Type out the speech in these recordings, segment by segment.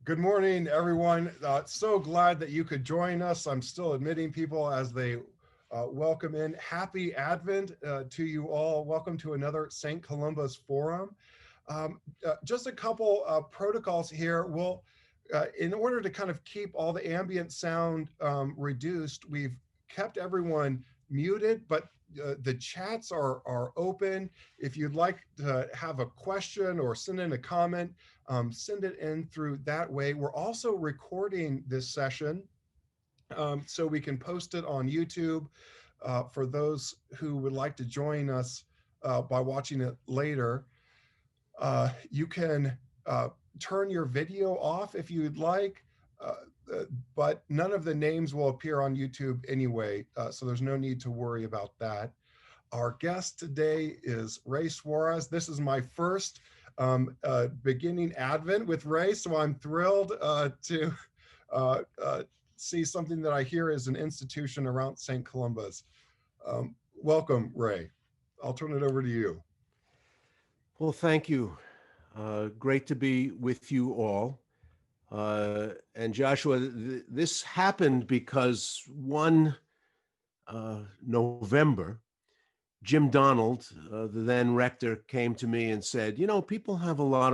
Good morning, everyone. So glad that you could join us. I'm still admitting people as they welcome in. Happy Advent to you all. Welcome to another St. Columba's Forum. Just a couple protocols here. In order to kind of keep all the ambient sound reduced, we've kept everyone muted, but the chats are open. If you'd like to have a question or send in a comment, send it in through that way. We're also recording this session so we can post it on YouTube for those who would like to join us by watching it later. You can turn your video off if you'd like, but none of the names will appear on YouTube anyway, so there's no need to worry about that. Our guest today is Ray Suarez. This is my first beginning Advent with Ray, so I'm thrilled to see something that I hear is an institution around St. Columba's. Welcome, Ray. I'll turn it over to you. Well, thank you. Great to be with you all. And Joshua, this happened because one November, Jim Donald, the then rector, came to me and said, "You know, people have a lot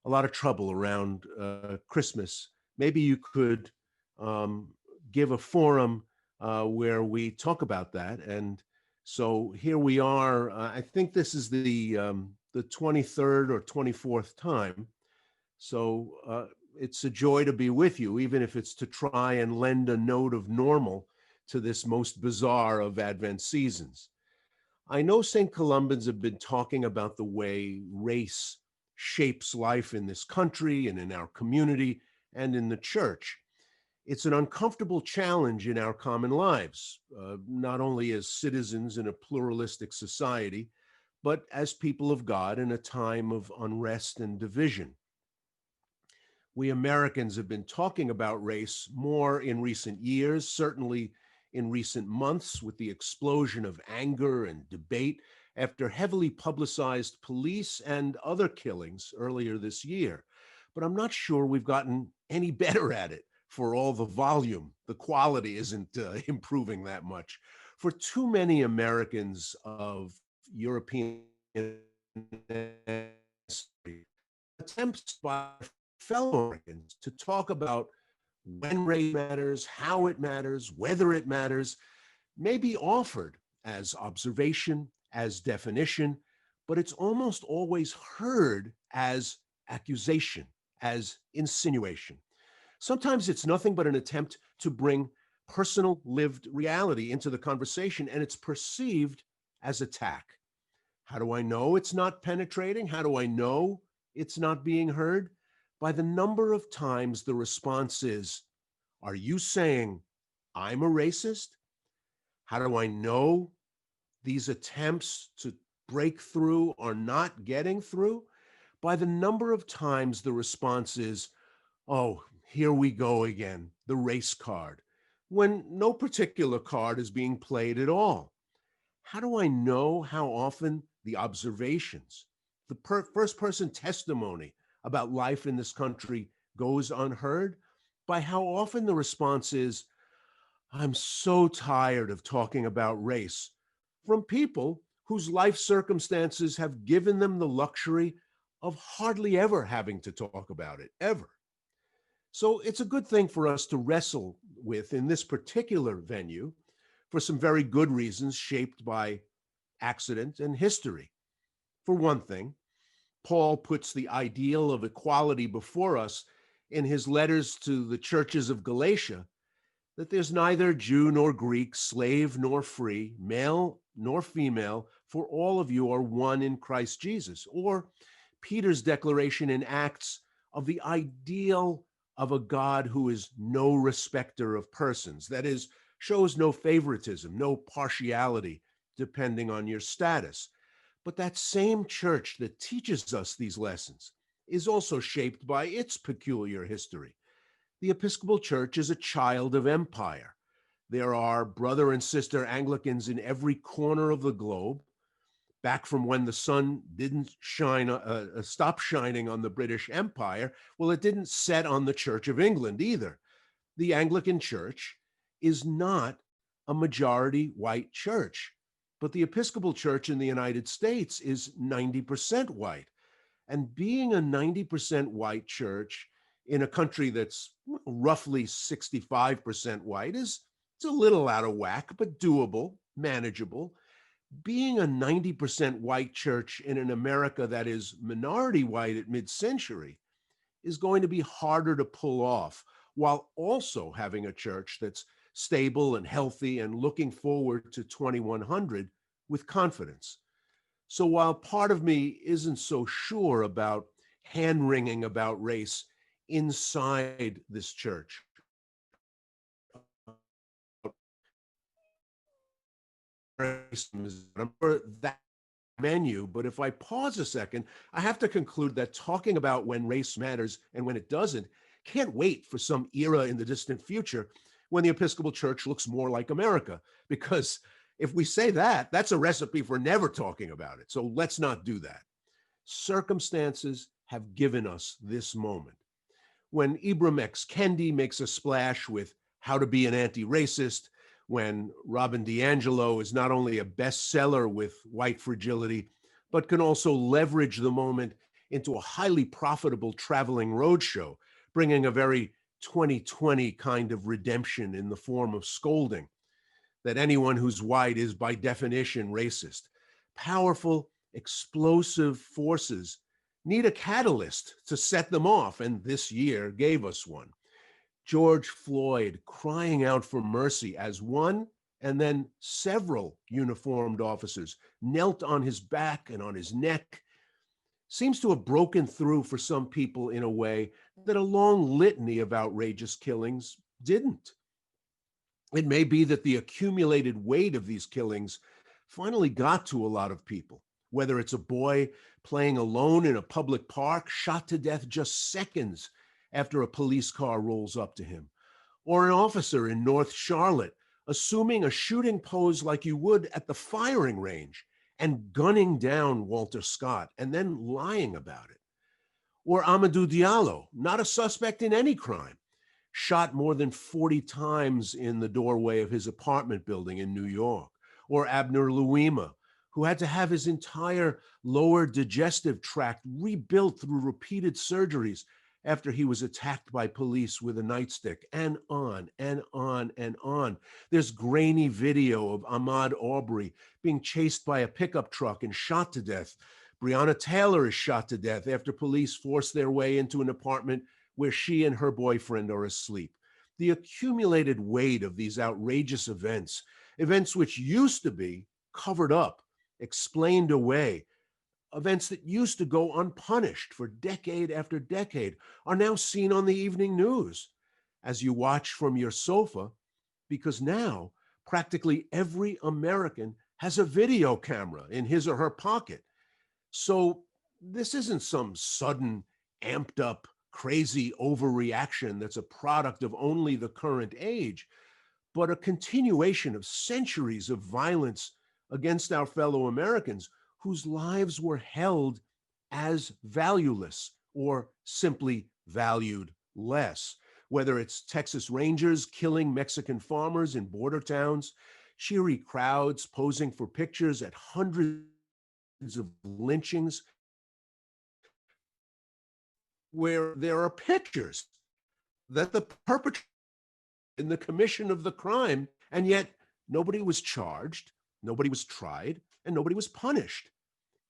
of trouble around Christmas. Maybe you could give a forum where we talk about that." And so here we are. I think this is the 23rd or 24th time. So it's a joy to be with you, even if it's to try and lend a note of normal to this most bizarre of Advent seasons. I know St. Columbans have been talking about the way race shapes life in this country and in our community and in the church. It's an uncomfortable challenge in our common lives, not only as citizens in a pluralistic society, but as people of God in a time of unrest and division. We Americans have been talking about race more in recent years, certainly in recent months, with the explosion of anger and debate after heavily publicized police and other killings earlier this year. But I'm not sure we've gotten any better at it. For all the volume, the quality isn't improving that much. For too many Americans of European attempts by fellow Americans to talk about when race matters, how it matters, whether it matters, may be offered as observation, as definition, but it's almost always heard as accusation, as insinuation. Sometimes it's nothing but an attempt to bring personal lived reality into the conversation, and it's perceived as attack. How do I know it's not penetrating? How do I know it's not being heard? By the number of times the response is, "Are you saying I'm a racist?" How do I know these attempts to break through are not getting through? By the number of times the response is, "Oh, here we go again, the race card," when no particular card is being played at all. How do I know how often the observations, the first-person testimony about life in this country goes unheard? By how often the response is, "I'm so tired of talking about race," from people whose life circumstances have given them the luxury of hardly ever having to talk about it, ever. So it's a good thing for us to wrestle with in this particular venue for some very good reasons shaped by accident and history. For one thing, Paul puts the ideal of equality before us in his letters to the churches of Galatia, that there's neither Jew nor Greek, slave nor free, male nor female, for all of you are one in Christ Jesus. Or Peter's declaration in Acts of the ideal of a God who is no respecter of persons, that is, shows no favoritism, no partiality, depending on your status. But that same church that teaches us these lessons is also shaped by its peculiar history. The Episcopal Church is a child of empire. There are brother and sister Anglicans in every corner of the globe. back from when the sun didn't stop shining on the British Empire. Well, it didn't set on the Church of England either. The Anglican Church is not a majority white church, but the Episcopal Church in the United States is 90% white. And being a 90% white church in a country that's roughly 65% white it's a little out of whack, but doable, manageable. Being a 90% white church in an America that is minority white at mid-century is going to be harder to pull off, while also having a church that's stable and healthy and looking forward to 2100 with confidence. So while part of me isn't so sure about hand-wringing about race inside this church, that menu, but if I pause a second, I have to conclude that talking about when race matters and when it doesn't can't wait for some era in the distant future when the Episcopal Church looks more like America, because if we say that, that's a recipe for never talking about it. So let's not do that. Circumstances have given us this moment. When Ibram X. Kendi makes a splash with How to Be an Anti-Racist, when Robin DiAngelo is not only a bestseller with white fragility, but can also leverage the moment into a highly profitable traveling roadshow, bringing a very 2020 kind of redemption in the form of scolding that anyone who's white is by definition racist. Powerful, explosive forces need a catalyst to set them off, and this year gave us one. George Floyd crying out for mercy as one and then several uniformed officers knelt on his back and on his neck seems to have broken through for some people in a way that a long litany of outrageous killings didn't. It may be that the accumulated weight of these killings finally got to a lot of people, whether it's a boy playing alone in a public park, shot to death just seconds after a police car rolls up to him, or an officer in North Charlotte assuming a shooting pose like you would at the firing range and gunning down Walter Scott and then lying about it. Or Amadou Diallo, not a suspect in any crime, shot more than 40 times in the doorway of his apartment building in New York. Or Abner Louima, who had to have his entire lower digestive tract rebuilt through repeated surgeries after he was attacked by police with a nightstick, and on and on and on. There's grainy video of Ahmaud Arbery being chased by a pickup truck and shot to death. Breonna Taylor is shot to death after police force their way into an apartment where she and her boyfriend are asleep. The accumulated weight of these outrageous events which used to be covered up, explained away, events that used to go unpunished for decade after decade are now seen on the evening news as you watch from your sofa, because now practically every American has a video camera in his or her pocket. So this isn't some sudden, amped up, crazy overreaction that's a product of only the current age, but a continuation of centuries of violence against our fellow Americans whose lives were held as valueless or simply valued less. Whether it's Texas Rangers killing Mexican farmers in border towns, cheery crowds posing for pictures at hundreds of lynchings, where there are pictures that the perpetrator in the commission of the crime, and yet nobody was charged, nobody was tried, and nobody was punished.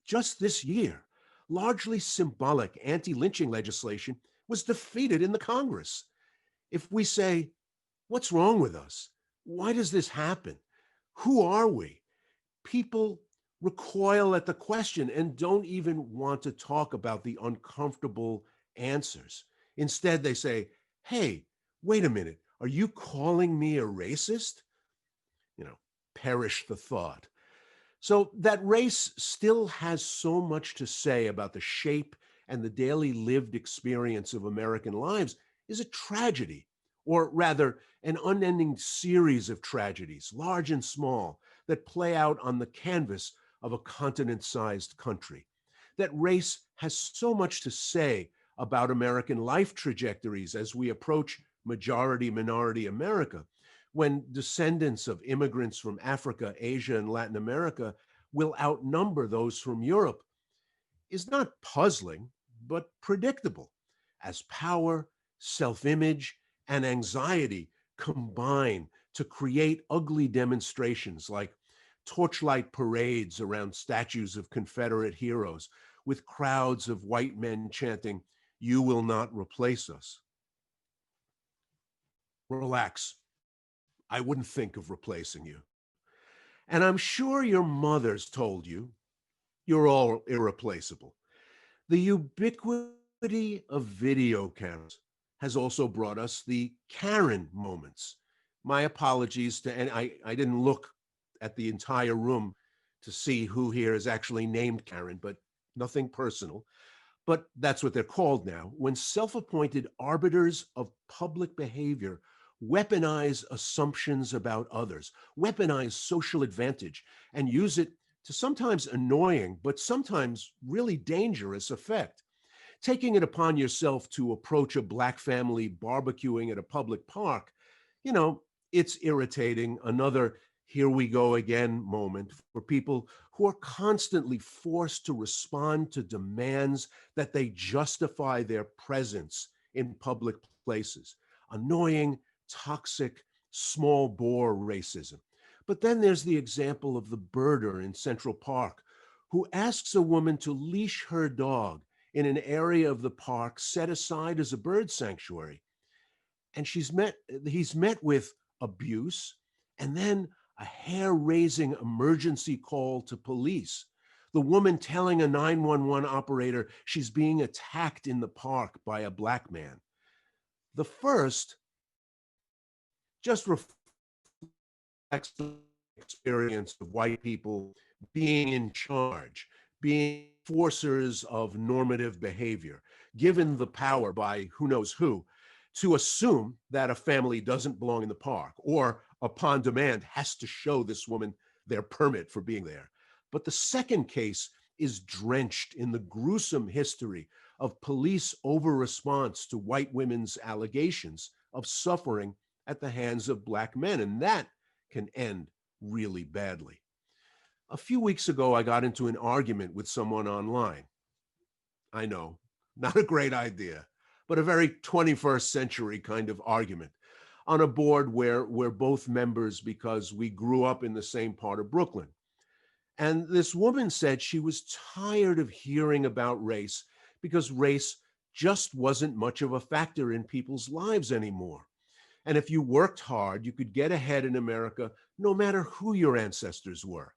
Just this year, largely symbolic anti-lynching legislation was defeated in the Congress. If we say, what's wrong with us? Why does this happen? Who are we? People recoil at the question and don't even want to talk about the uncomfortable answers. Instead, they say, hey, wait a minute, are you calling me a racist? Perish the thought. So that race still has so much to say about the shape and the daily lived experience of American lives is a tragedy, or rather an unending series of tragedies, large and small, that play out on the canvas of a continent-sized country, that race has so much to say about American life trajectories as we approach majority-minority America, when descendants of immigrants from Africa, Asia, and Latin America will outnumber those from Europe, is not puzzling, but predictable, as power, self-image, and anxiety combine to create ugly demonstrations like torchlight parades around statues of Confederate heroes with crowds of white men chanting, "You will not replace us." Relax. I wouldn't think of replacing you. And I'm sure your mother's told you you're all irreplaceable. The ubiquity of video cameras has also brought us the Karen moments. My apologies to, and I didn't look at the entire room to see who here is actually named Karen, but nothing personal. But that's what they're called now. When self-appointed arbiters of public behavior weaponize assumptions about others, weaponize social advantage, and use it to sometimes annoying, but sometimes really dangerous effect. Taking it upon yourself to approach a Black family barbecuing at a public park, it's irritating. Another here we go again moment for people who are constantly forced to respond to demands that they justify their presence in public places. Annoying, toxic, small bore racism. But then there's the example of the birder in Central Park who asks a woman to leash her dog in an area of the park set aside as a bird sanctuary. And he's met with abuse and then a hair-raising emergency call to police. The woman telling a 911 operator she's being attacked in the park by a Black man. The first just reflects the experience of white people being in charge, being enforcers of normative behavior, given the power by who knows who to assume that a family doesn't belong in the park or upon demand has to show this woman their permit for being there. But the second case is drenched in the gruesome history of police over-response to white women's allegations of suffering at the hands of Black men, and that can end really badly. A few weeks ago, I got into an argument with someone online. I know, not a great idea, but a very 21st century kind of argument on a board where we're both members because we grew up in the same part of Brooklyn. And this woman said she was tired of hearing about race because race just wasn't much of a factor in people's lives anymore. And if you worked hard, you could get ahead in America no matter who your ancestors were.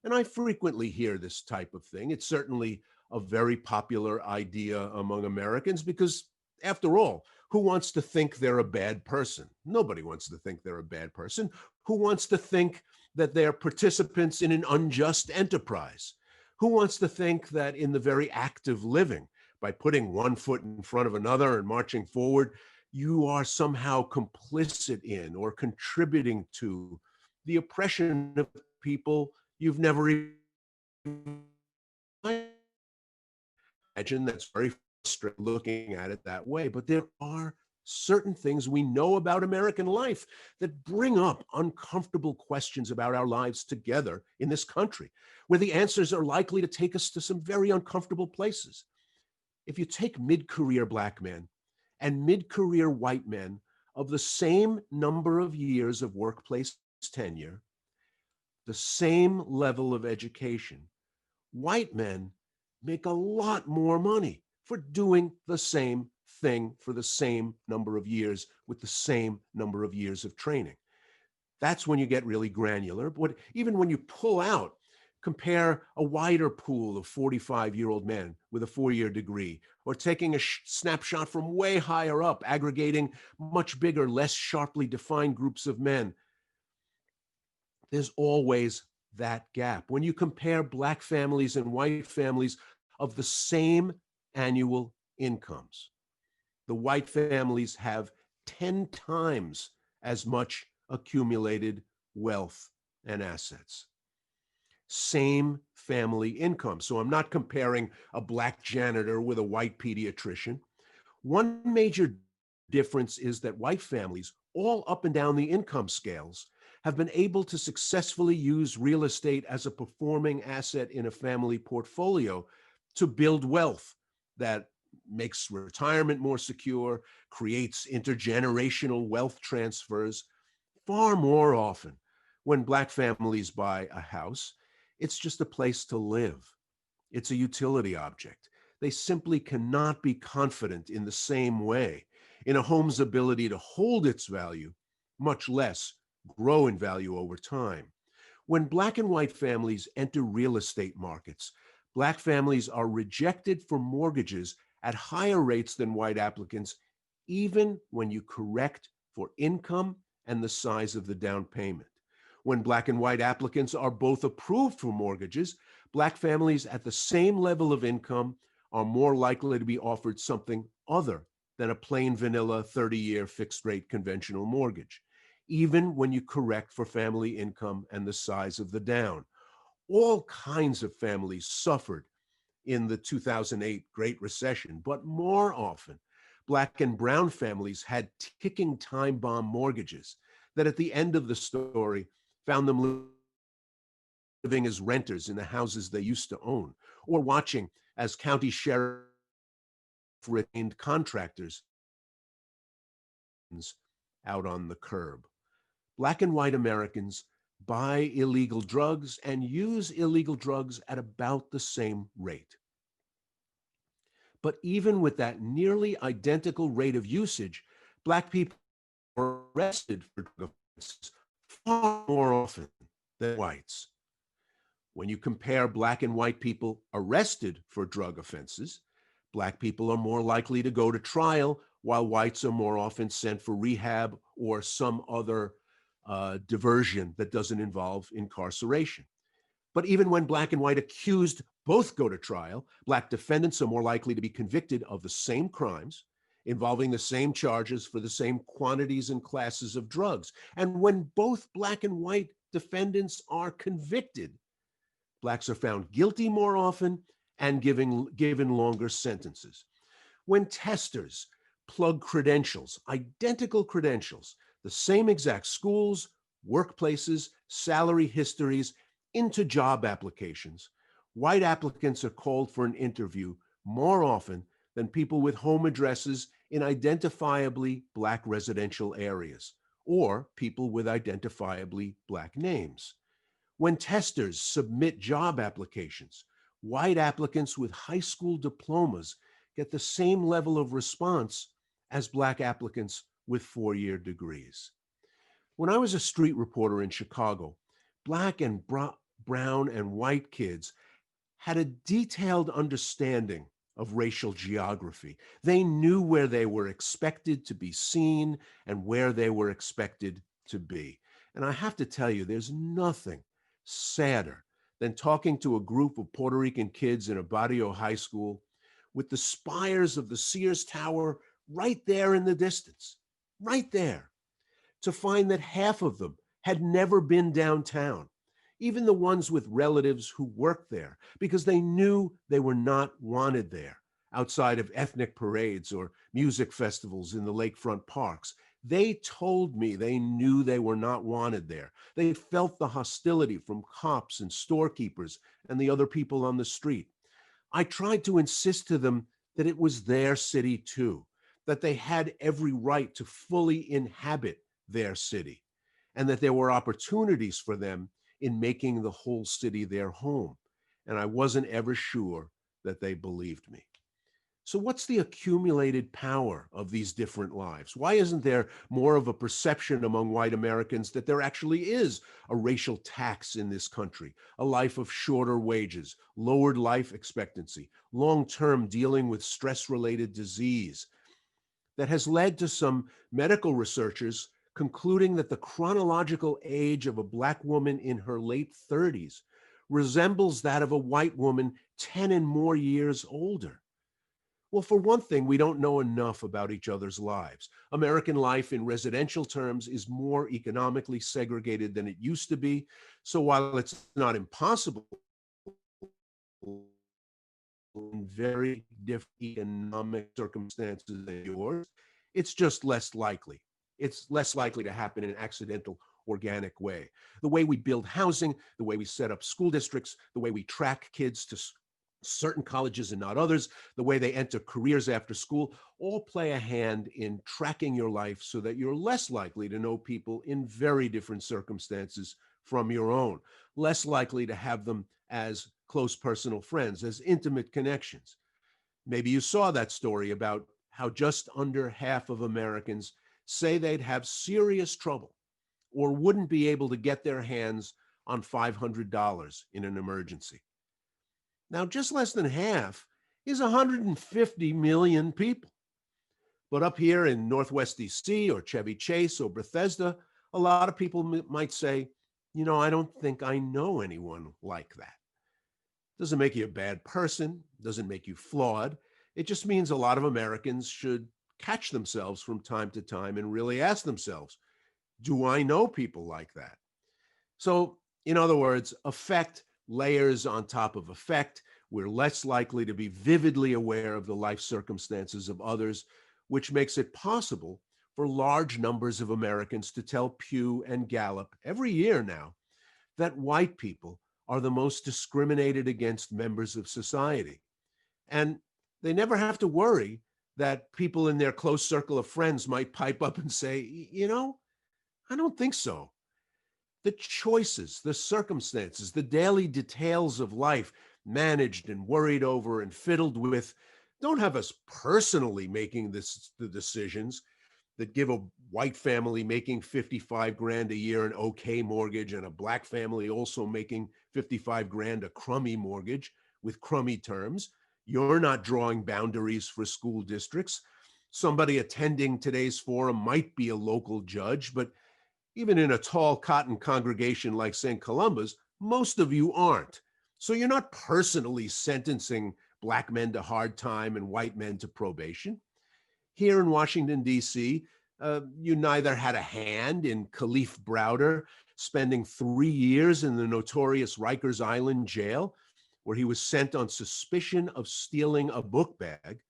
And I frequently hear this type of thing. It's certainly a very popular idea among Americans because, after all, who wants to think they're a bad person? Nobody wants to think they're a bad person. Who wants to think that they're participants in an unjust enterprise? Who wants to think that in the very act of living, by putting one foot in front of another and marching forward, you are somehow complicit in or contributing to the oppression of people you've never even imagined? That's very frustrating looking at it that way. But there are certain things we know about American life that bring up uncomfortable questions about our lives together in this country, where the answers are likely to take us to some very uncomfortable places. If you take mid-career Black men and mid-career white men of the same number of years of workplace tenure, the same level of education, white men make a lot more money for doing the same thing for the same number of years with the same number of years of training. That's when you get really granular. But even when you pull out, compare a wider pool of 45-year-old men with a 4-year degree, or taking a snapshot from way higher up, aggregating much bigger, less sharply defined groups of men, there's always that gap. When you compare Black families and white families of the same annual incomes, the white families have 10 times as much accumulated wealth and assets. same family income. So I'm not comparing a black janitor with a white pediatrician. One major difference is that white families, all up and down the income scales, have been able to successfully use real estate as a performing asset in a family portfolio to build wealth that makes retirement more secure, creates intergenerational wealth transfers. Far more often, when Black families buy a house, it's just a place to live. It's a utility object. They simply cannot be confident in the same way in a home's ability to hold its value, much less grow in value over time. When Black and white families enter real estate markets, Black families are rejected for mortgages at higher rates than white applicants, even when you correct for income and the size of the down payment. When Black and white applicants are both approved for mortgages, Black families at the same level of income are more likely to be offered something other than a plain vanilla 30-year fixed rate conventional mortgage, even when you correct for family income and the size of the down. All kinds of families suffered in the 2008 Great Recession, but more often, Black and brown families had ticking time bomb mortgages that at the end of the story found them living as renters in the houses they used to own, or watching as county sheriff retained contractors out on the curb. Black and white Americans buy illegal drugs and use illegal drugs at about the same rate. But even with that nearly identical rate of usage, Black people are arrested for drug offenses far more often than whites. When you compare Black and white people arrested for drug offenses, Black people are more likely to go to trial, while whites are more often sent for rehab or some other diversion that doesn't involve incarceration. But even when Black and white accused both go to trial, Black defendants are more likely to be convicted of the same crimes, involving the same charges for the same quantities and classes of drugs. And when both Black and white defendants are convicted, Blacks are found guilty more often and given longer sentences. When testers plug credentials, identical credentials, the same exact schools, workplaces, salary histories, into job applications, white applicants are called for an interview more often than people with home addresses in identifiably Black residential areas, or people with identifiably Black names. When testers submit job applications, white applicants with high school diplomas get the same level of response as Black applicants with four-year degrees. When I was a street reporter in Chicago, Black and brown and white kids had a detailed understanding of racial geography. They knew where they were expected to be seen and where they were expected to be. And I have to tell you, there's nothing sadder than talking to a group of Puerto Rican kids in a barrio high school with the spires of the Sears Tower right there in the distance, right there, to find that half of them had never been downtown, even the ones with relatives who worked there, because they knew they were not wanted there outside of ethnic parades or music festivals in the lakefront parks. They told me they knew they were not wanted there. They felt the hostility from cops and storekeepers and the other people on the street. I tried to insist to them that it was their city too, that they had every right to fully inhabit their city, and that there were opportunities for them in making the whole city their home. And I wasn't ever sure that they believed me. So what's the accumulated power of these different lives? Why isn't there more of a perception among white Americans that there actually is a racial tax in this country, a life of shorter wages, lowered life expectancy, long-term dealing with stress-related disease, that has led to some medical researchers concluding that the chronological age of a Black woman in her late 30s resembles that of a white woman 10 and more years older? Well, for one thing, we don't know enough about each other's lives. American life in residential terms is more economically segregated than it used to be. So while it's not impossible, in very different economic circumstances than yours, it's just less likely. It's less likely to happen in an accidental, organic way. The way we build housing, the way we set up school districts, the way we track kids to certain colleges and not others, the way they enter careers after school, all play a hand in tracking your life so that you're less likely to know people in very different circumstances from your own, less likely to have them as close personal friends, as intimate connections. Maybe you saw that story about how just under half of Americans say they'd have serious trouble or wouldn't be able to get their hands on $500 in an emergency. Now, just less than half is 150 million people. But up here in Northwest DC or Chevy Chase or Bethesda, a lot of people might say, I don't think I know anyone like that. Doesn't make you a bad person, doesn't make you flawed. It just means a lot of Americans should catch themselves from time to time and really ask themselves, do I know people like that? So, in other words, effect layers on top of effect. We're less likely to be vividly aware of the life circumstances of others, which makes it possible for large numbers of Americans to tell Pew and Gallup every year now that white people are the most discriminated against members of society. And they never have to worry that people in their close circle of friends might pipe up and say, I don't think so. The choices, the circumstances, the daily details of life managed and worried over and fiddled with don't have us personally making the decisions that give a white family making 55 grand a year an okay mortgage and a black family also making 55 grand a crummy mortgage with crummy terms. You're not drawing boundaries for school districts. Somebody attending today's forum might be a local judge, but even in a tall cotton congregation like St. Columba's, most of you aren't. So you're not personally sentencing black men to hard time and white men to probation. Here in Washington, D.C., you neither had a hand in Khalif Browder spending 3 years in the notorious Rikers Island jail, where he was sent on suspicion of stealing a book bag,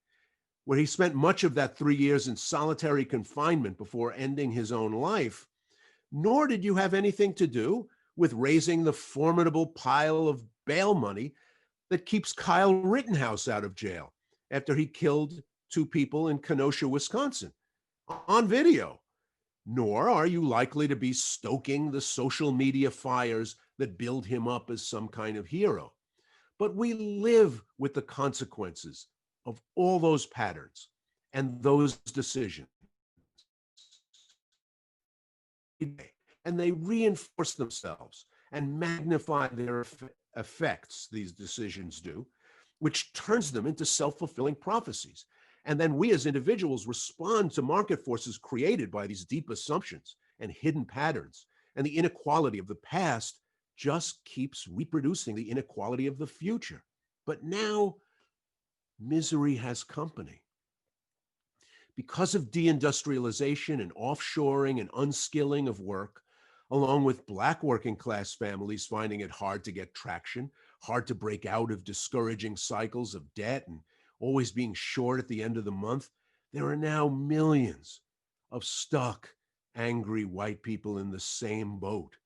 where he spent much of that 3 years in solitary confinement before ending his own life, nor did you have anything to do with raising the formidable pile of bail money that keeps Kyle Rittenhouse out of jail after he killed 2 people in Kenosha, Wisconsin, on video. Nor are you likely to be stoking the social media fires that build him up as some kind of hero. But we live with the consequences of all those patterns and those decisions. And they reinforce themselves and magnify their effects, these decisions do, which turns them into self-fulfilling prophecies. And then we as individuals respond to market forces created by these deep assumptions and hidden patterns. And the inequality of the past just keeps reproducing the inequality of the future. But now misery has company. Because of deindustrialization and offshoring and unskilling of work, along with Black working class families finding it hard to get traction, hard to break out of discouraging cycles of debt and always being short at the end of the month, there are now millions of stuck, angry white people in the same boat.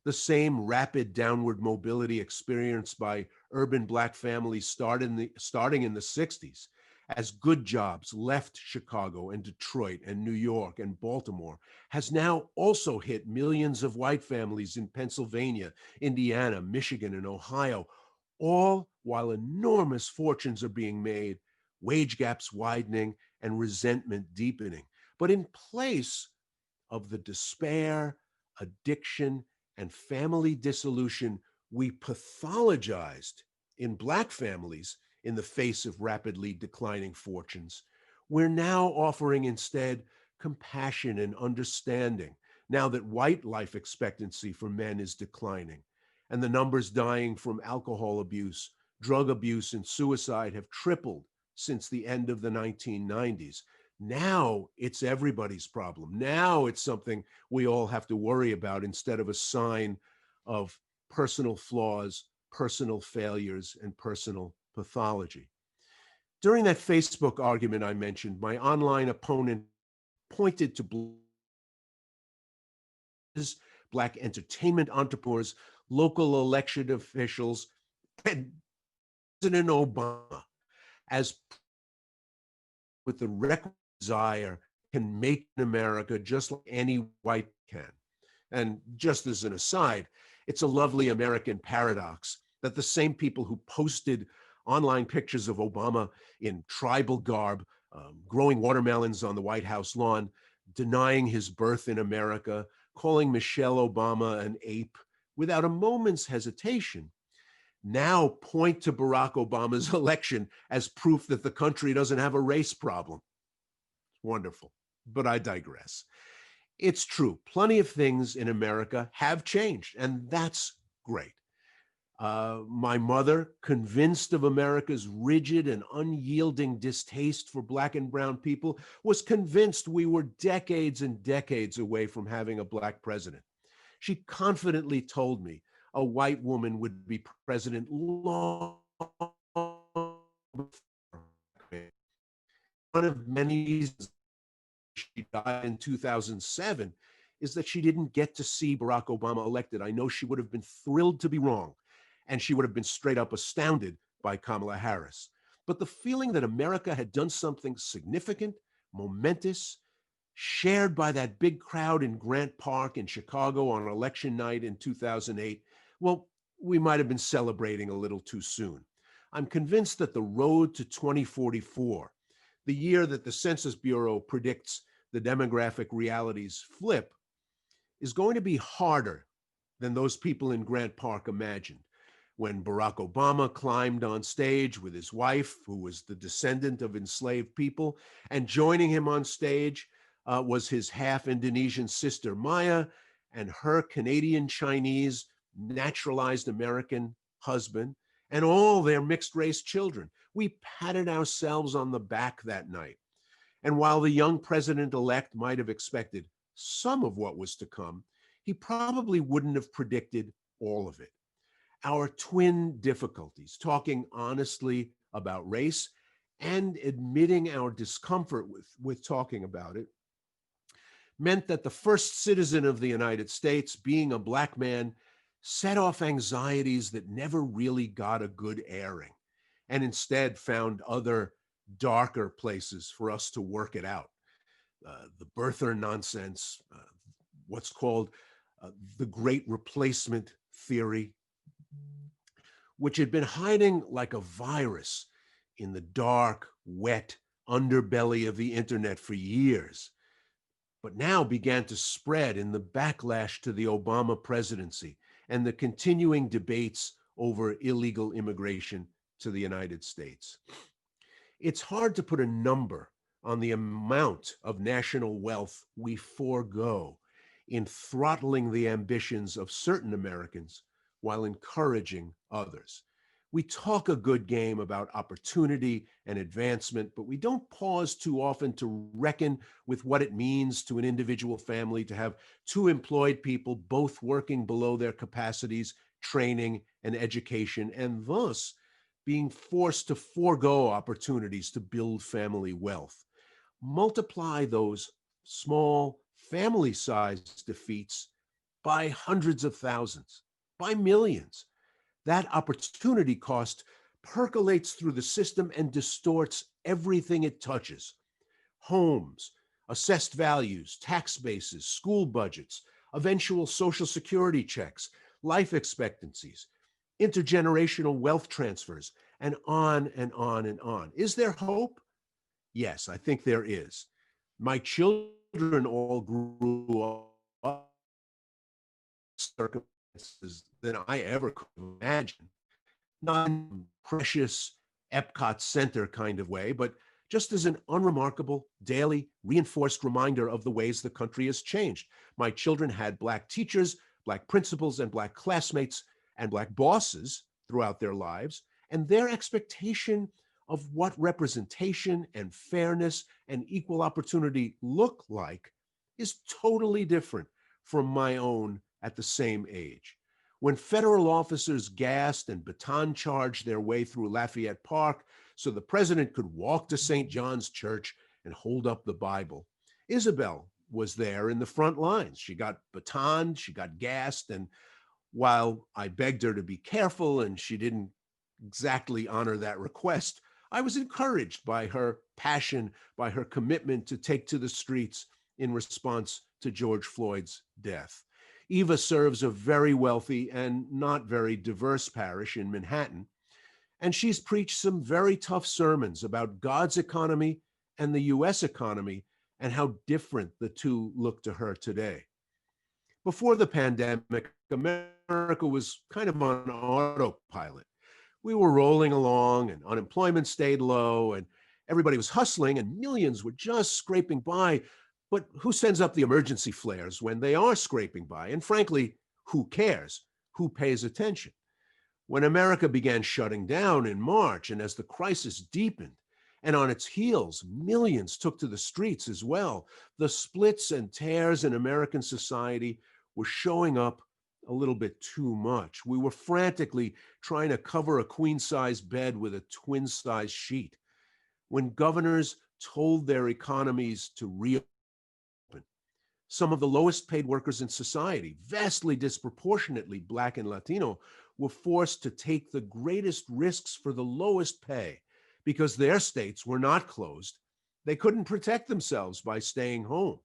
The same rapid downward mobility experienced by urban Black families starting in the 60s, as good jobs left Chicago and Detroit and New York and Baltimore, has now also hit millions of white families in Pennsylvania, Indiana, Michigan, and Ohio, all while enormous fortunes are being made, wage gaps widening, and resentment deepening. But in place of the despair, addiction, and family dissolution we pathologized in Black families in the face of rapidly declining fortunes, we're now offering instead compassion and understanding now that white life expectancy for men is declining and the numbers dying from alcohol abuse, drug abuse, and suicide have tripled since the end of the 1990s. Now it's everybody's problem. Now it's something we all have to worry about instead of a sign of personal flaws, personal failures, and personal pathology. During that Facebook argument I mentioned, my online opponent pointed to Black entertainment entrepreneurs, local election officials, and President Obama as with the requisite desire can make America just like any white can. And just as an aside, it's a lovely American paradox that the same people who posted online pictures of Obama in tribal garb, growing watermelons on the White House lawn, denying his birth in America, calling Michelle Obama an ape without a moment's hesitation, now point to Barack Obama's election as proof that the country doesn't have a race problem. Wonderful, but I digress. It's true, plenty of things in America have changed, and that's great. My mother, convinced of America's rigid and unyielding distaste for Black and brown people, was convinced we were decades and decades away from having a Black president. She confidently told me a white woman would be president long before. One of many reasons she died in 2007 is that she didn't get to see Barack Obama elected. I know she would have been thrilled to be wrong, and she would have been straight up astounded by Kamala Harris. But the feeling that America had done something significant, momentous, shared by that big crowd in Grant Park in Chicago on election night in 2008, well, we might have been celebrating a little too soon. I'm convinced that the road to 2044, the year that the Census Bureau predicts the demographic realities flip, is going to be harder than those people in Grant Park imagined. When Barack Obama climbed on stage with his wife, who was the descendant of enslaved people, and joining him on stage was his half Indonesian sister, Maya, and her Canadian Chinese naturalized American husband, and all their mixed race children. We patted ourselves on the back that night. And while the young president-elect might have expected some of what was to come, he probably wouldn't have predicted all of it. Our twin difficulties, talking honestly about race and admitting our discomfort with talking about it, meant that the first citizen of the United States, being a Black man, set off anxieties that never really got a good airing, and instead found other darker places for us to work it out. The birther nonsense, what's called the Great Replacement theory, which had been hiding like a virus in the dark, wet underbelly of the internet for years, but now began to spread in the backlash to the Obama presidency and the continuing debates over illegal immigration to the United States. It's hard to put a number on the amount of national wealth we forego in throttling the ambitions of certain Americans while encouraging others. We talk a good game about opportunity and advancement, but we don't pause too often to reckon with what it means to an individual family to have two employed people both working below their capacities, training, and education, and thus being forced to forego opportunities to build family wealth. Multiply those small family-sized defeats by hundreds of thousands, by millions. That opportunity cost percolates through the system and distorts everything it touches. Homes, assessed values, tax bases, school budgets, eventual Social Security checks, life expectancies, intergenerational wealth transfers, and on and on and on. Is there hope? Yes, I think there is. My children all grew up in circumstances than I ever could imagine. Not in precious Epcot Center kind of way, but just as an unremarkable, daily, reinforced reminder of the ways the country has changed. My children had Black teachers, Black principals, and Black classmates, and Black bosses throughout their lives, and their expectation of what representation and fairness and equal opportunity look like is totally different from my own at the same age. When federal officers gassed and baton charged their way through Lafayette Park so the president could walk to St. John's Church and hold up the Bible, Isabel was there in the front lines. She got batoned, she got gassed, and while I begged her to be careful and she didn't exactly honor that request, I was encouraged by her passion, by her commitment to take to the streets in response to George Floyd's death. Eva serves a very wealthy and not very diverse parish in Manhattan, and she's preached some very tough sermons about God's economy and the US economy and how different the two look to her today. Before the pandemic, America was kind of on autopilot. We were rolling along and unemployment stayed low and everybody was hustling and millions were just scraping by. But who sends up the emergency flares when they are scraping by? And frankly, who cares? Who pays attention? When America began shutting down in March and as the crisis deepened, and on its heels, millions took to the streets as well, the splits and tears in American society were showing up a little bit too much. We were frantically trying to cover a queen-size bed with a twin-size sheet. When governors told their economies to reopen, some of the lowest paid workers in society, vastly disproportionately Black and Latino, were forced to take the greatest risks for the lowest pay because their states were not closed. They couldn't protect themselves by staying home.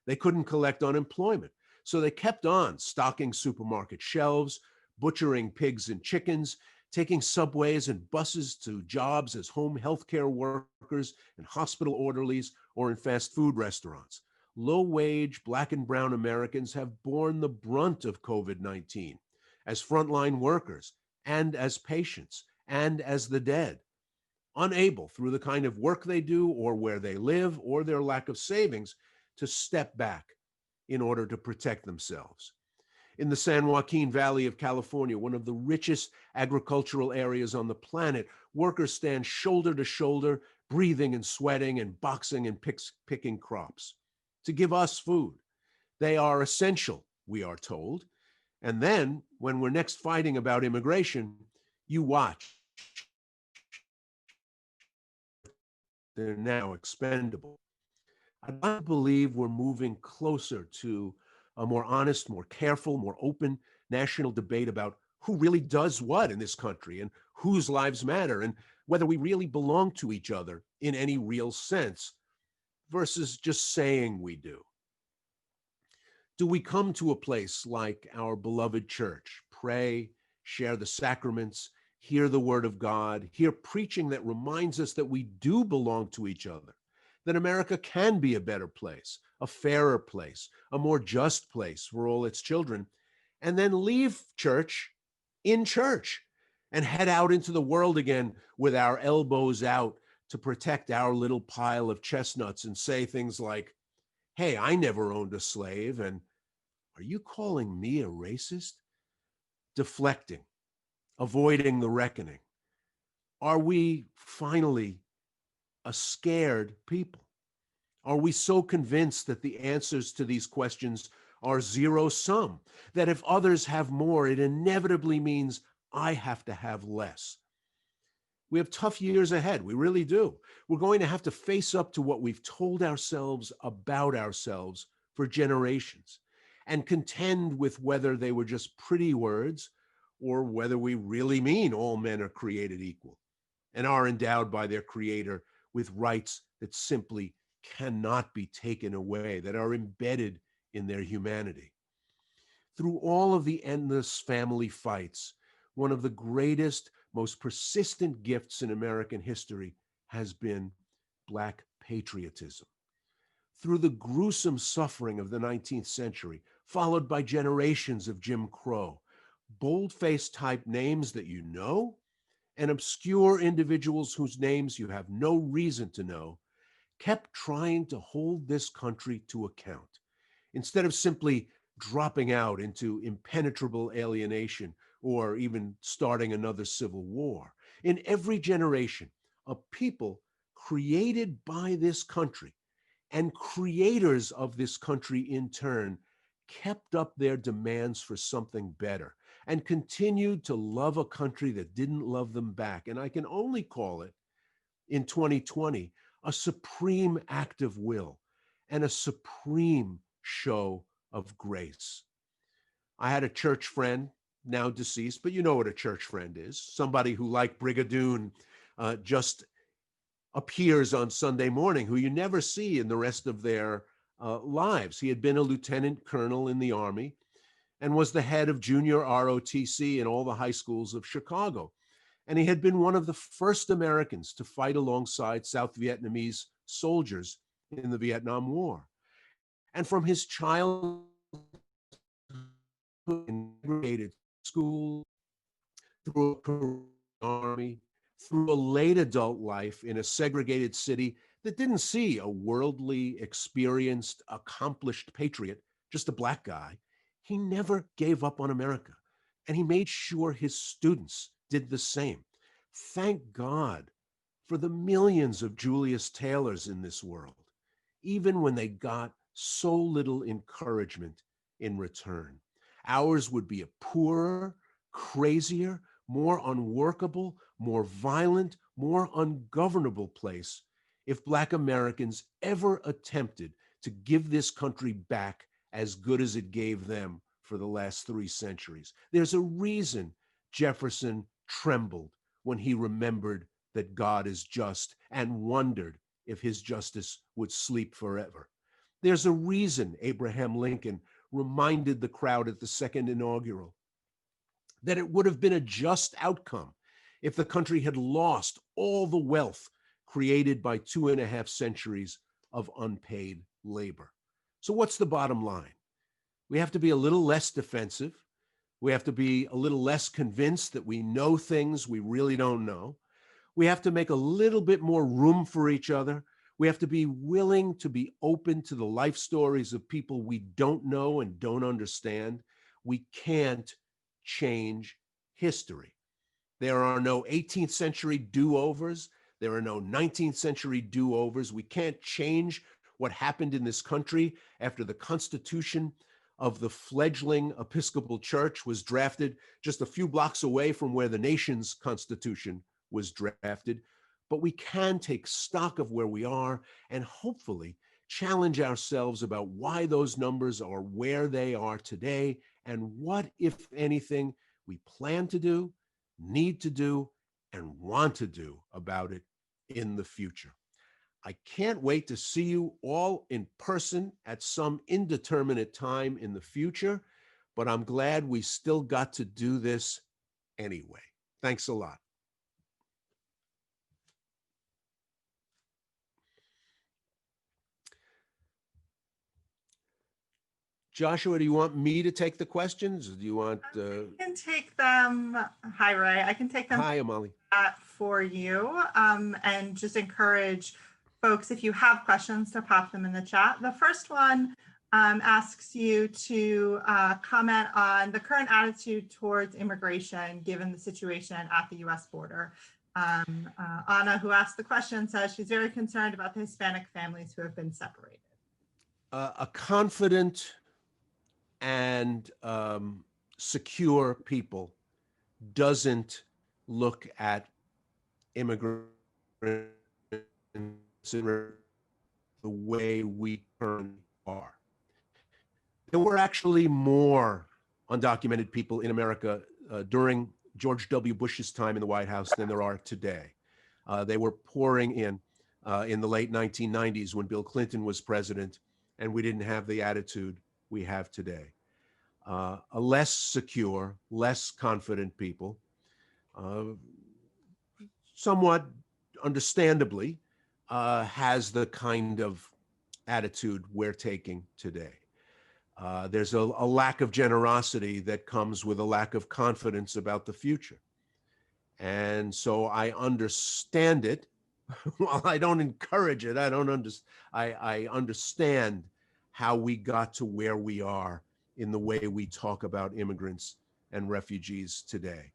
They couldn't collect unemployment. So they kept on stocking supermarket shelves, butchering pigs and chickens, taking subways and buses to jobs as home healthcare workers and hospital orderlies or in fast food restaurants. Low-wage Black and brown Americans have borne the brunt of COVID-19 as frontline workers and as patients and as the dead, unable through the kind of work they do or where they live or their lack of savings to step back in order to protect themselves. In the San Joaquin Valley of California, one of the richest agricultural areas on the planet, workers stand shoulder to shoulder, breathing and sweating and boxing and picking crops to give us food. They are essential, we are told. And then, when we're next fighting about immigration, you watch. They're now expendable. I'd like to believe we're moving closer to a more honest, more careful, more open national debate about who really does what in this country and whose lives matter and whether we really belong to each other in any real sense versus just saying we do. Do we come to a place like our beloved church, pray, share the sacraments, hear the word of God, hear preaching that reminds us that we do belong to each other, that America can be a better place, a fairer place, a more just place for all its children, and then leave church in church and head out into the world again with our elbows out to protect our little pile of chestnuts and say things like, hey, I never owned a slave, and are you calling me a racist? Deflecting, avoiding the reckoning. Are we finally a scared people? Are we so convinced that the answers to these questions are zero sum, that if others have more, it inevitably means I have to have less? We have tough years ahead. We really do. We're going to have to face up to what we've told ourselves about ourselves for generations and contend with whether they were just pretty words or whether we really mean all men are created equal and are endowed by their creator with rights that simply cannot be taken away, that are embedded in their humanity. Through all of the endless family fights, one of the greatest, most persistent gifts in American history has been Black patriotism. Through the gruesome suffering of the 19th century, followed by generations of Jim Crow, bold-faced type names that you know, and obscure individuals whose names you have no reason to know, kept trying to hold this country to account, instead of simply dropping out into impenetrable alienation or even starting another civil war. In every generation, a people created by this country and creators of this country in turn kept up their demands for something better and continued to love a country that didn't love them back. And I can only call it, in 2020, a supreme act of will and a supreme show of grace. I had a church friend, now deceased, but you know what a church friend is. Somebody who, like Brigadoon, just appears on Sunday morning, who you never see in the rest of their lives. He had been a lieutenant colonel in the Army and was the head of junior ROTC in all the high schools of Chicago. And he had been one of the first Americans to fight alongside South Vietnamese soldiers in the Vietnam War. And from his childhood in segregated school, through a army, through a late adult life in a segregated city that didn't see a worldly, experienced, accomplished patriot, just a black guy, he never gave up on America. And he made sure his students did the same. Thank God for the millions of Julius Taylors in this world, even when they got so little encouragement in return. Ours would be a poorer, crazier, more unworkable, more violent, more ungovernable place if Black Americans ever attempted to give this country back as good as it gave them for the last 3 centuries. There's a reason Jefferson trembled when he remembered that God is just and wondered if his justice would sleep forever. There's a reason Abraham Lincoln reminded the crowd at the second inaugural that it would have been a just outcome if the country had lost all the wealth created by 2.5 centuries of unpaid labor. So what's the bottom line? We have to be a little less defensive. We have to be a little less convinced that we know things we really don't know. We have to make a little bit more room for each other. We have to be willing to be open to the life stories of people we don't know and don't understand. We can't change history. There are no 18th century do-overs. There are no 19th century do-overs. We can't change what happened in this country after the Constitution of the fledgling Episcopal Church was drafted just a few blocks away from where the nation's Constitution was drafted. But we can take stock of where we are and hopefully challenge ourselves about why those numbers are where they are today and what, if anything, we plan to do, need to do, and want to do about it in the future. I can't wait to see you all in person at some indeterminate time in the future, but I'm glad we still got to do this anyway. Thanks a lot. Joshua, do you want me to take the questions? Or do you want? I can take them. Hi, Ray. I can take them. Hi, Amali. For you, and just encourage folks, if you have questions, to pop them in the chat. The first one asks you to comment on the current attitude towards immigration, given the situation at the U.S. border. Anna, who asked the question, says she's very concerned about the Hispanic families who have been separated. A confident and secure people doesn't look at immigrants the way we currently are. There were actually more undocumented people in America during George W. Bush's time in the White House than there are today. They were pouring in the late 1990s when Bill Clinton was president, and we didn't have the attitude we have today. A less secure, less confident people, somewhat understandably, has the kind of attitude we're taking today. There's a lack of generosity that comes with a lack of confidence about the future. And so I understand it. While I don't encourage it, I understand how we got to where we are in the way we talk about immigrants and refugees today.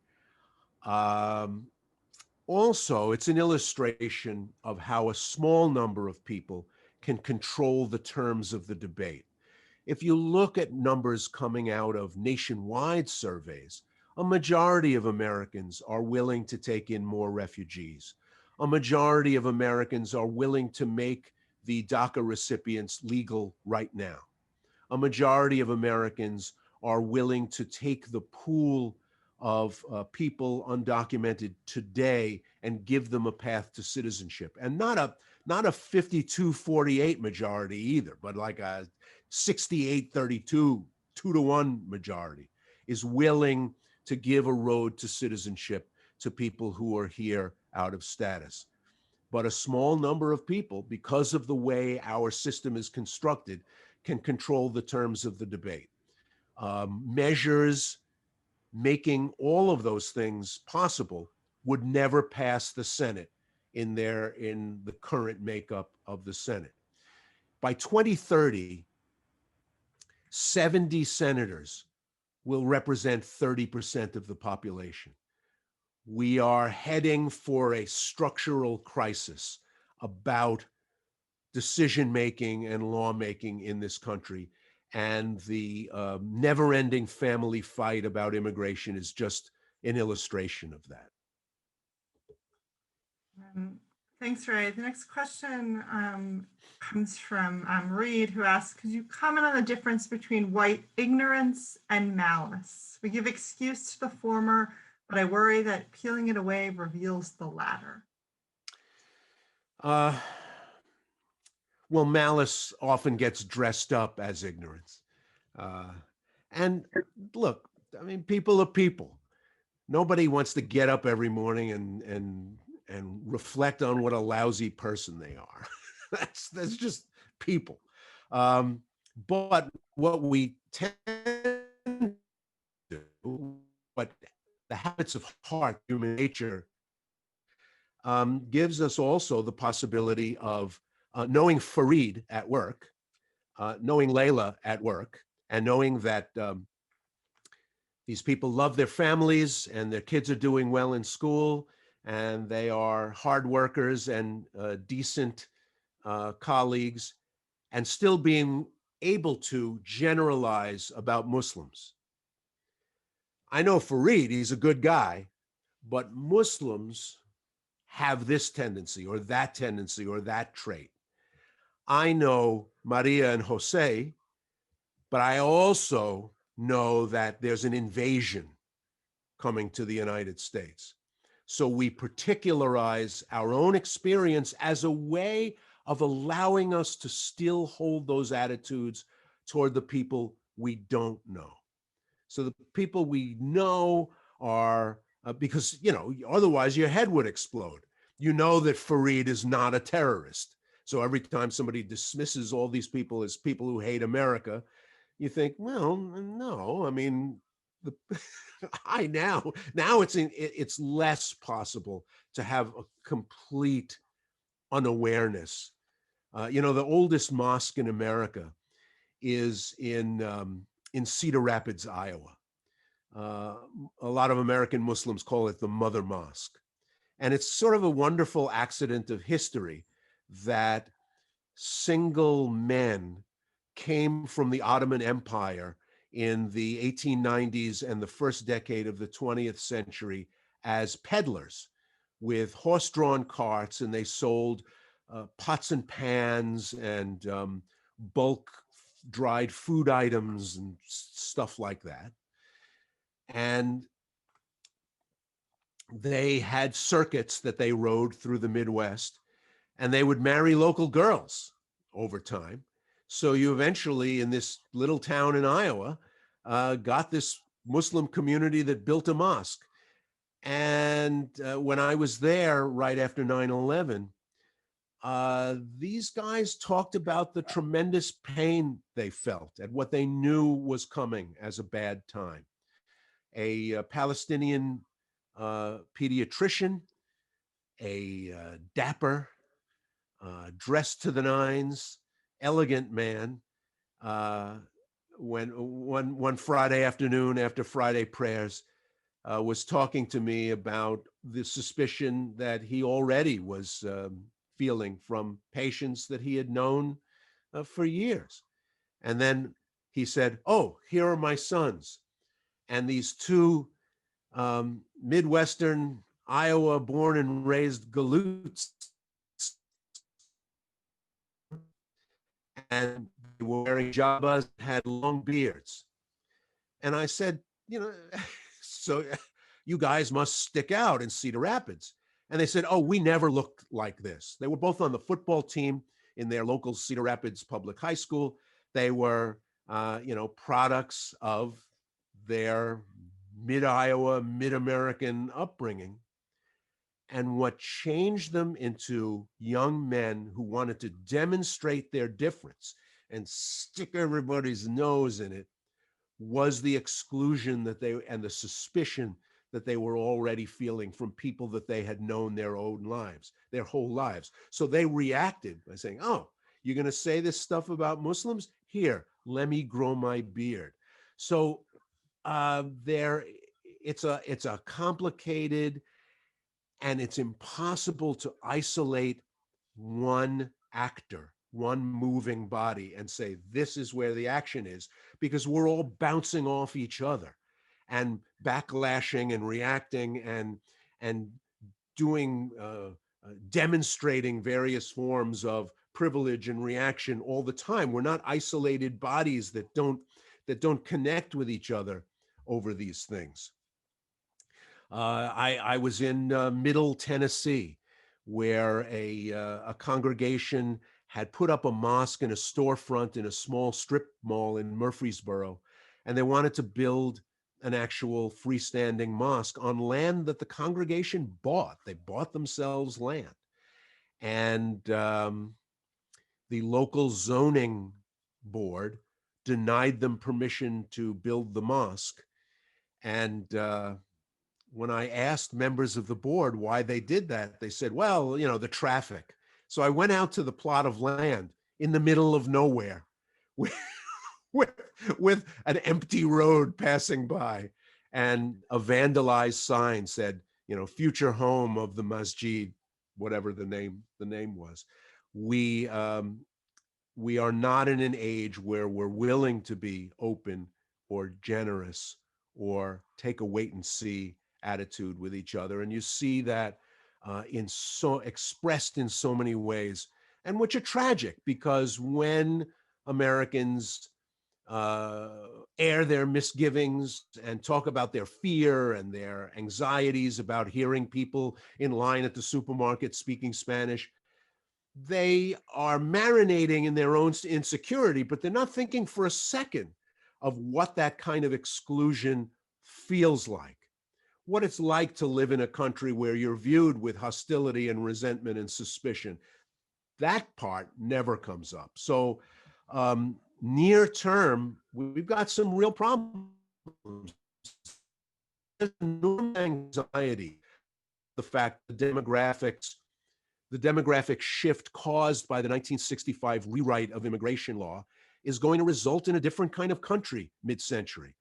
also, it's an illustration of how a small number of people can control the terms of the debate. If you look at numbers coming out of nationwide surveys, a majority of Americans are willing to take in more refugees. A majority of Americans are willing to make the DACA recipients legal right now. A majority of Americans are willing to take the pool of people undocumented today and give them a path to citizenship. And not a 52-48 majority either, but like a 68-32, 2-to-1 majority is willing to give a road to citizenship to people who are here out of status. But a small number of people, because of the way our system is constructed, can control the terms of the debate. Measures making all of those things possible would never pass the Senate in the current makeup of the Senate. By 2030, 70 senators will represent 30% of the population. We are heading for a structural crisis about decision-making and lawmaking in this country. And the never-ending family fight about immigration is just an illustration of that. Thanks, Ray. The next question comes from Reed, who asks, could you comment on the difference between white ignorance and malice? We give excuse to the former, but I worry that peeling it away reveals the latter. Well, malice often gets dressed up as ignorance. And look, I mean, people are people. Nobody wants to get up every morning and reflect on what a lousy person they are. That's just people. But what we tend to do, but the habits of heart, human nature, gives us also the possibility of knowing Fareed at work, knowing Layla at work, and knowing that these people love their families and their kids are doing well in school and they are hard workers and decent colleagues, and still being able to generalize about Muslims. I know Fareed, he's a good guy, but Muslims have this tendency or that trait. I know Maria and Jose, but I also know that there's an invasion coming to the United States. So we particularize our own experience as a way of allowing us to still hold those attitudes toward the people we don't know. So the people we know are, because, you know, otherwise your head would explode. You know that Fareed is not a terrorist. So every time somebody dismisses all these people as people who hate America, you think, well, no, I mean, now it's less possible to have a complete unawareness. You know, the oldest mosque in America is in Cedar Rapids, Iowa. A lot of American Muslims call it the Mother Mosque. And it's sort of a wonderful accident of history that single men came from the Ottoman Empire in the 1890s and the first decade of the 20th century as peddlers with horse-drawn carts, and they sold pots and pans and bulk dried food items and stuff like that. And they had circuits that they rode through the Midwest, and they would marry local girls over time. So you eventually, in this little town in Iowa, got this Muslim community that built a mosque. And when I was there right after 9/11, these guys talked about the tremendous pain they felt at what they knew was coming as a bad time. A Palestinian pediatrician, a dapper, dressed to the nines, elegant man, when one Friday afternoon after Friday prayers, was talking to me about the suspicion that he already was feeling from patients that he had known for years. And then he said, "Oh, here are my sons." And these two Midwestern Iowa born and raised galoots, and they were wearing jabbas, had long beards. And I said, so you guys must stick out in Cedar Rapids. And they said, "Oh, we never looked like this." They were both on the football team in their local Cedar Rapids Public High School. They were, products of their mid-Iowa, mid-American upbringing. And what changed them into young men who wanted to demonstrate their difference and stick everybody's nose in it was the exclusion and the suspicion that they were already feeling from people that they had known their whole lives. So they reacted by saying, "Oh, you're going to say this stuff about Muslims? Here, let me grow my beard." So it's a complicated, and it's impossible to isolate one actor, one moving body, and say, this is where the action is, because we're all bouncing off each other and backlashing and reacting and doing, demonstrating various forms of privilege and reaction all the time. We're not isolated bodies that don't connect with each other over these things. I was in Middle Tennessee, where a congregation had put up a mosque in a storefront in a small strip mall in Murfreesboro, and they wanted to build an actual freestanding mosque on land that the congregation bought. They bought themselves land. And the local zoning board denied them permission to build the mosque. And when I asked members of the board why they did that, they said, "Well, the traffic." So I went out to the plot of land in the middle of nowhere with, with an empty road passing by, and a vandalized sign said, "Future home of the masjid," whatever the name was. We are not in an age where we're willing to be open or generous or take a wait and see attitude with each other. And you see that expressed in so many ways, and which are tragic, because when Americans air their misgivings and talk about their fear and their anxieties about hearing people in line at the supermarket speaking Spanish, they are marinating in their own insecurity, but they're not thinking for a second of what that kind of exclusion feels like, what it's like to live in a country where you're viewed with hostility and resentment and suspicion. That part never comes up. So near term, we've got some real problems. There's enormous anxiety, the fact the demographic shift caused by the 1965 rewrite of immigration law is going to result in a different kind of country mid-century.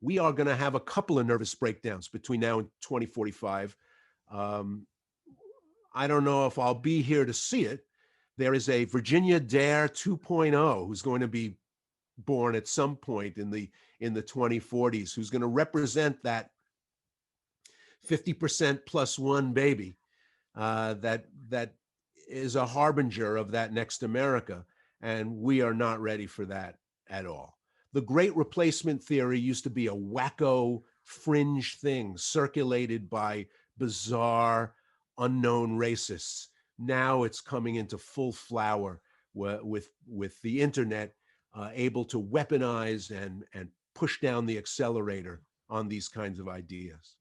We are going to have a couple of nervous breakdowns between now and 2045. I don't know if I'll be here to see it. There is a Virginia Dare 2.0 who's going to be born at some point in the 2040s, who's going to represent that 50% plus one baby that is a harbinger of that next America. And we are not ready for that at all. The Great Replacement theory used to be a wacko fringe thing circulated by bizarre, unknown racists. Now it's coming into full flower with the internet able to weaponize and push down the accelerator on these kinds of ideas.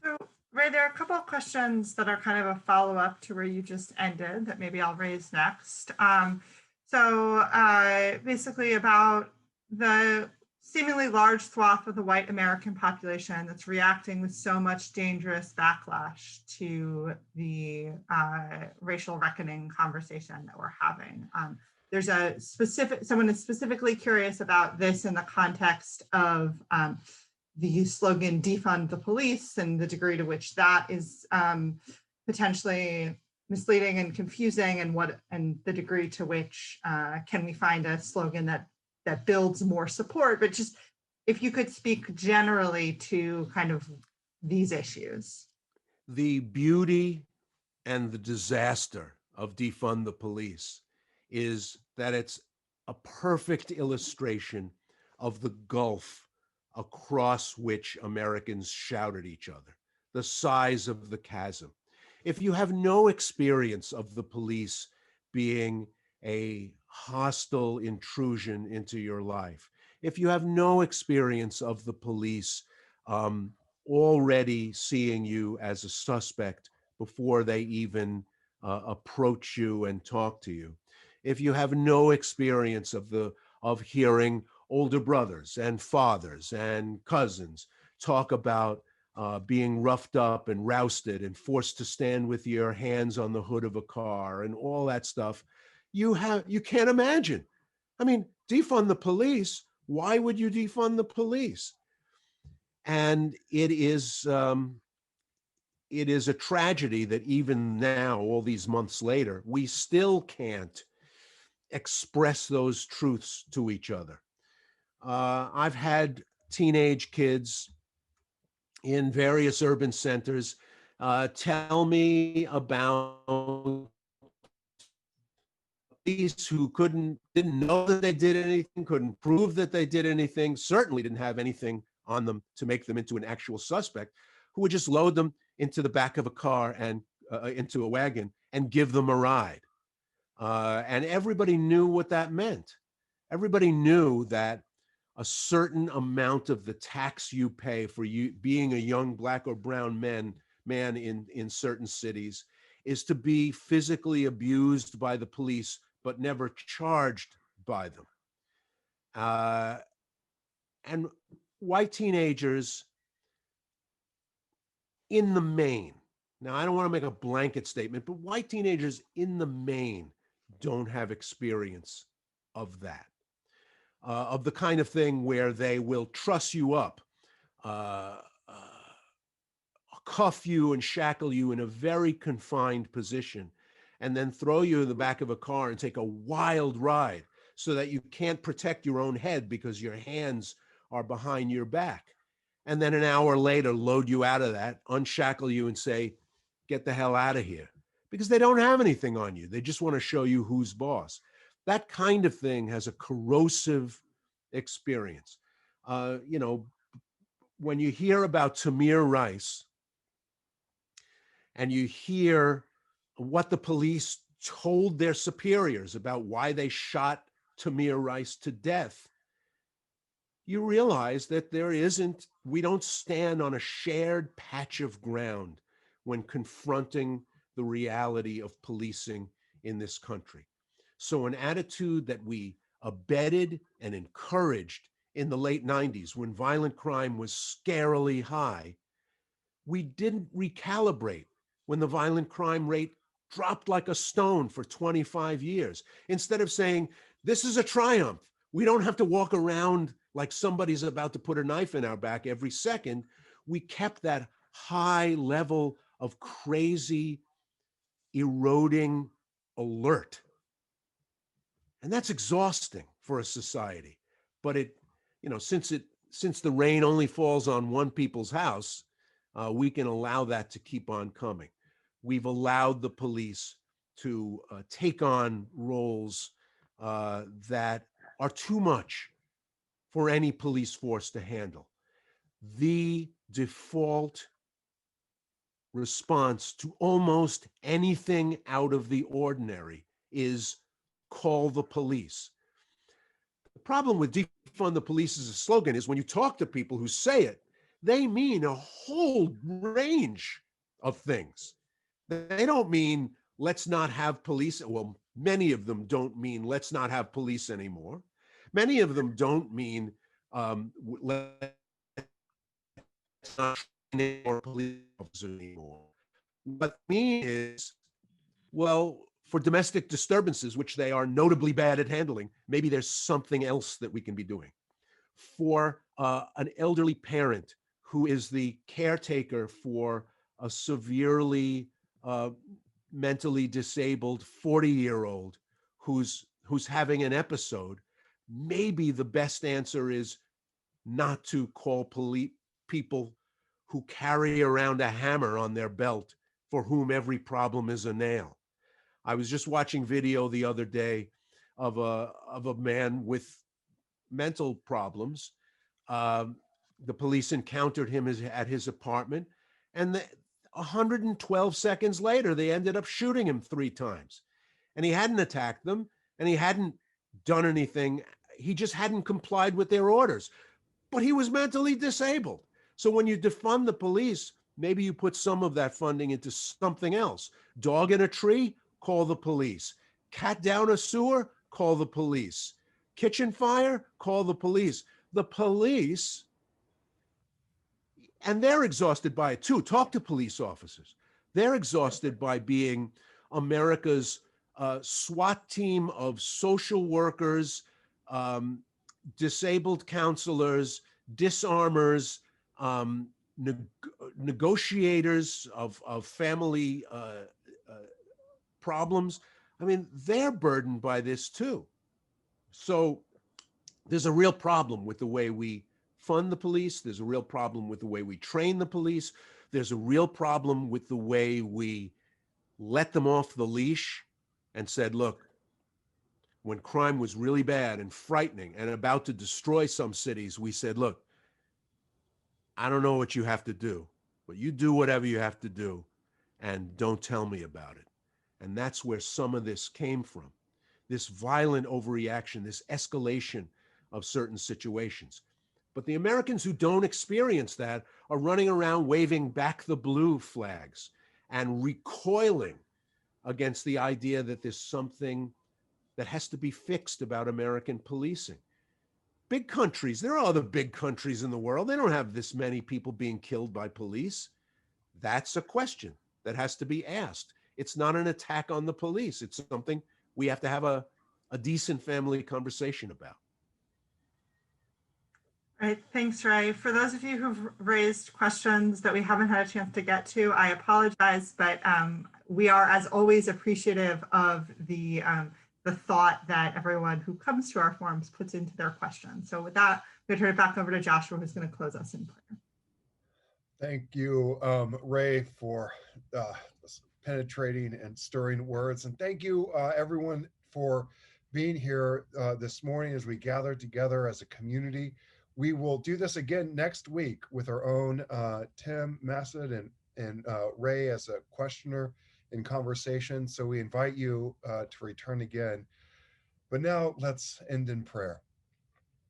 So, Ray, there are a couple of questions that are kind of a follow-up to where you just ended that maybe I'll raise next. Basically about the seemingly large swath of the white American population that's reacting with so much dangerous backlash to the racial reckoning conversation that we're having. There's someone is specifically curious about this in the context of the slogan defund the police and the degree to which that is potentially misleading and confusing, and the degree to which can we find a slogan that builds more support. But just if you could speak generally to kind of these issues. The beauty and the disaster of defund the police is that it's a perfect illustration of the gulf across which Americans shout at each other, the size of the chasm. If you have no experience of the police being a hostile intrusion into your life, if you have no experience of the police already seeing you as a suspect before they even approach you and talk to you, if you have no experience of hearing older brothers and fathers and cousins talk about being roughed up and rousted and forced to stand with your hands on the hood of a car and all that stuff, you can't imagine. I mean, defund the police. Why would you defund the police? And it is a tragedy that even now, all these months later, we still can't express those truths to each other. I've had teenage kids in various urban centers tell me about police who didn't know that they did anything, couldn't prove that they did anything, certainly didn't have anything on them to make them into an actual suspect, who would just load them into the back of a car and into a wagon and give them a ride. And everybody knew what that meant. Everybody knew that a certain amount of the tax you pay for you being a young black or brown man in certain cities is to be physically abused by the police, but never charged by them. And white teenagers in the main, now I don't want to make a blanket statement, but white teenagers in the main don't have experience of that, of the kind of thing where they will truss you up, cuff you and shackle you in a very confined position, and then throw you in the back of a car and take a wild ride so that you can't protect your own head because your hands are behind your back. And then an hour later, load you out of that, unshackle you and say, get the hell out of here. Because they don't have anything on you. They just want to show you who's boss. That kind of thing has a corrosive experience. When you hear about Tamir Rice and you hear what the police told their superiors about why they shot Tamir Rice to death, you realize that we don't stand on a shared patch of ground when confronting the reality of policing in this country. So an attitude that we abetted and encouraged in the late 90s when violent crime was scarily high, we didn't recalibrate when the violent crime rate dropped like a stone for 25 years. Instead of saying, this is a triumph, we don't have to walk around like somebody's about to put a knife in our back every second, we kept that high level of crazy, eroding alert. And that's exhausting for a society. But since the rain only falls on one people's house, we can allow that to keep on coming. We've allowed the police to take on roles that are too much for any police force to handle. The default response to almost anything out of the ordinary is call the police. The problem with defund the police as a slogan is when you talk to people who say it, they mean a whole range of things. They don't mean let's not have police. Well, many of them don't mean let's not have police anymore. Many of them don't mean let's not train more police officers anymore. What they mean is, well, for domestic disturbances, which they are notably bad at handling, maybe there's something else that we can be doing. For an elderly parent who is the caretaker for a severely mentally disabled 40-year-old who's having an episode, maybe the best answer is not to call people who carry around a hammer on their belt for whom every problem is a nail. I was just watching video the other day of a man with mental problems. Um, the police encountered him at his apartment, and 112 seconds later, they ended up shooting him 3 times. And he hadn't attacked them, and he hadn't done anything. He just hadn't complied with their orders. But he was mentally disabled. So when you defund the police, maybe you put some of that funding into something else. Dog in a tree, call the police. Cat down a sewer, call the police. Kitchen fire, call the police. The police, and they're exhausted by it too. Talk to police officers. They're exhausted by being America's SWAT team of social workers, disabled counselors, disarmers, negotiators of family problems. I mean, they're burdened by this too. So there's a real problem with the way we fund the police. There's a real problem with the way we train the police. There's a real problem with the way we let them off the leash and said, look, when crime was really bad and frightening and about to destroy some cities, we said, look, I don't know what you have to do, but you do whatever you have to do and don't tell me about it. And that's where some of this came from, this violent overreaction, this escalation of certain situations. But the Americans who don't experience that are running around waving back the blue flags and recoiling against the idea that there's something that has to be fixed about American policing. Big countries, there are other big countries in the world. They don't have this many people being killed by police. That's a question that has to be asked. It's not an attack on the police. It's something we have to have a decent family conversation about. All right, thanks, Ray. For those of you who've raised questions that we haven't had a chance to get to, I apologize, but we are, as always, appreciative of the thought that everyone who comes to our forums puts into their questions. So with that, I'm going to turn it back over to Joshua, who's going to close us in prayer. Thank you, Ray, for penetrating and stirring words. And thank you, everyone, for being here this morning as we gather together as a community. We will do this again next week with our own Tim Massad and Ray as a questioner in conversation. So we invite you to return again. But now let's end in prayer.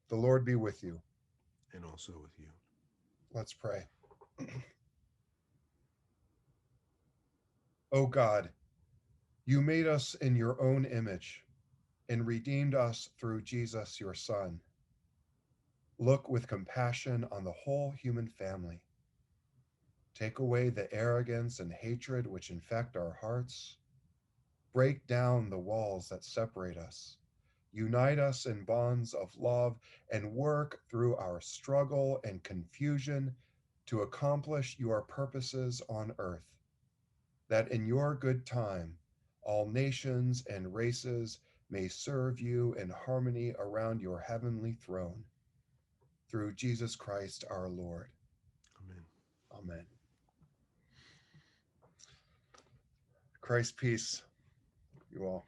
The Lord be with you. And also with you. Let's pray. O God, you made us in your own image and redeemed us through Jesus, your Son. Look with compassion on the whole human family. Take away the arrogance and hatred which infect our hearts. Break down the walls that separate us. Unite us in bonds of love and work through our struggle and confusion to accomplish your purposes on earth, that in your good time, all nations and races may serve you in harmony around your heavenly throne. Through Jesus Christ our Lord. Amen. Amen. Christ's peace, you all.